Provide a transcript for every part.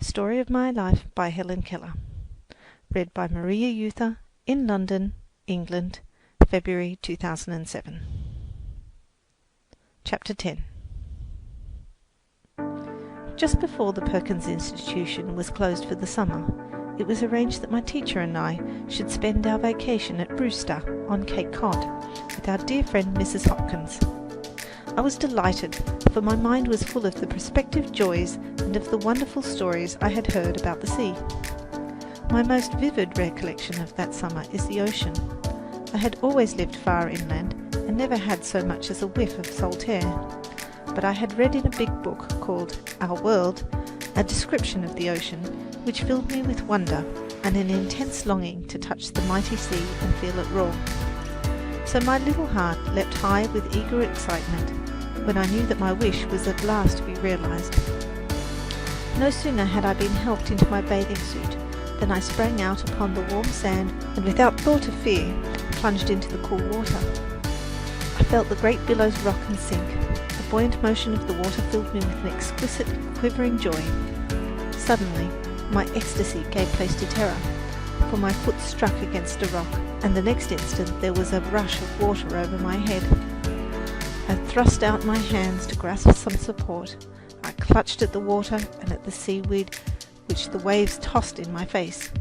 Story of My Life by Helen Keller. Read by Maria Euther in London, England, February 2007. Chapter 10. Just before the Perkins Institution was closed for the summer, it was arranged that my teacher and I should spend our vacation at Brewster on Cape Cod with our dear friend Mrs. Hopkins. I was delighted, for my mind was full of the prospective joys and of the wonderful stories I had heard about the sea. My most vivid recollection of that summer is the ocean. I had always lived far inland and never had so much as a whiff of salt air. But I had read in a big book called Our World a description of the ocean which filled me with wonder and an intense longing to touch the mighty sea and feel it roar. So my little heart leapt high with eager excitement when I knew that my wish was at last to be realized. No sooner had I been helped into my bathing suit than I sprang out upon the warm sand and without thought of fear plunged into the cool water. I felt the great billows rock and sink. The buoyant motion of the water filled me with an exquisite, quivering joy. Suddenly, my ecstasy gave place to terror, for my foot struck against a rock, and the next instant there was a rush of water over my head. I thrust out my hands to grasp some support. I clutched at the water and at the seaweed which the waves tossed in my face.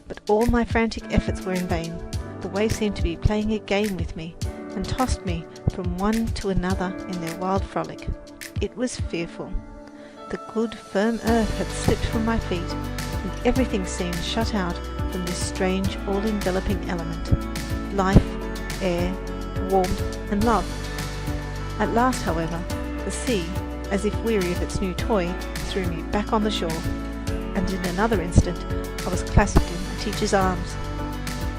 But all my frantic efforts were in vain. The waves seemed to be playing a game with me and tossed me from one to another in their wild frolic. It was fearful. The good firm earth had slipped from my feet, and everything seemed shut out from this strange all-enveloping element: life, air, warmth, and love. At last, however, the sea, as if weary of its new toy, threw me back on the shore, and in another instant I was clasped in my teacher's arms.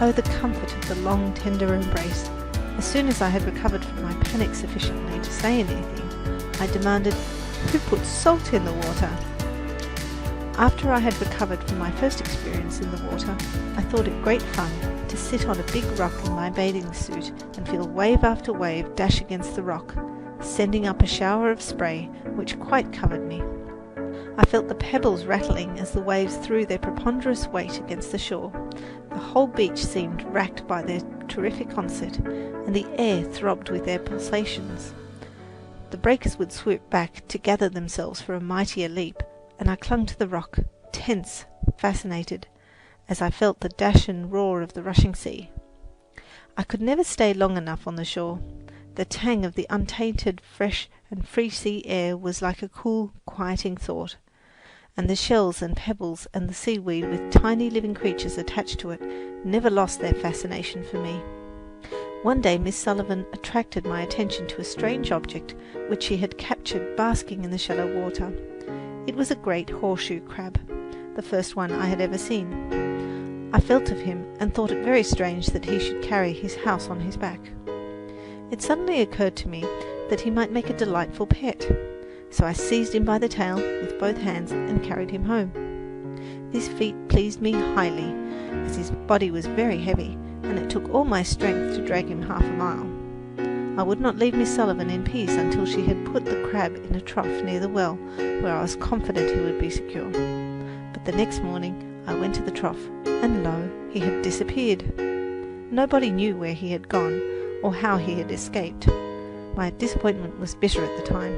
Oh, the comfort of the long, tender embrace! As soon as I had recovered from my panic sufficiently to say anything, I demanded, "Who put salt in the water?" After I had recovered from my first experience in the water, I thought it great fun to sit on a big rock in my bathing suit and feel wave after wave dash against the rock, sending up a shower of spray which quite covered me. I felt the pebbles rattling as the waves threw their preponderous weight against the shore. The whole beach seemed racked by their terrific onset, and the air throbbed with their pulsations. The breakers would swoop back to gather themselves for a mightier leap, and I clung to the rock, tense, fascinated, as I felt the dash and roar of the rushing sea. I could never stay long enough on the shore. The tang of the untainted, fresh and free sea air was like a cool, quieting thought, and the shells and pebbles and the seaweed with tiny living creatures attached to it never lost their fascination for me. One day Miss Sullivan attracted my attention to a strange object which she had captured basking in the shallow water. It was a great horseshoe crab, the first one I had ever seen. I felt of him and thought it very strange that he should carry his house on his back. It suddenly occurred to me that he might make a delightful pet, so I seized him by the tail with both hands and carried him home. This feat pleased me highly, as his body was very heavy, and it took all my strength to drag him half a mile. I would not leave Miss Sullivan in peace until she had put the crab in a trough near the well, where I was confident he would be secure. But the next morning I went to the trough, and lo, he had disappeared. Nobody knew where he had gone, or how he had escaped. My disappointment was bitter at the time,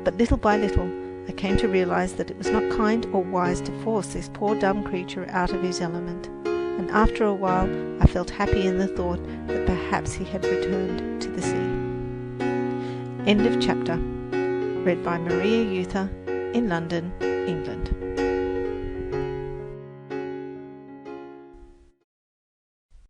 but little by little I came to realize that it was not kind or wise to force this poor dumb creature out of his element, and after a while I felt happy in the thought that perhaps he had returned to the sea. End of chapter. Read by Maria Euther in London, England.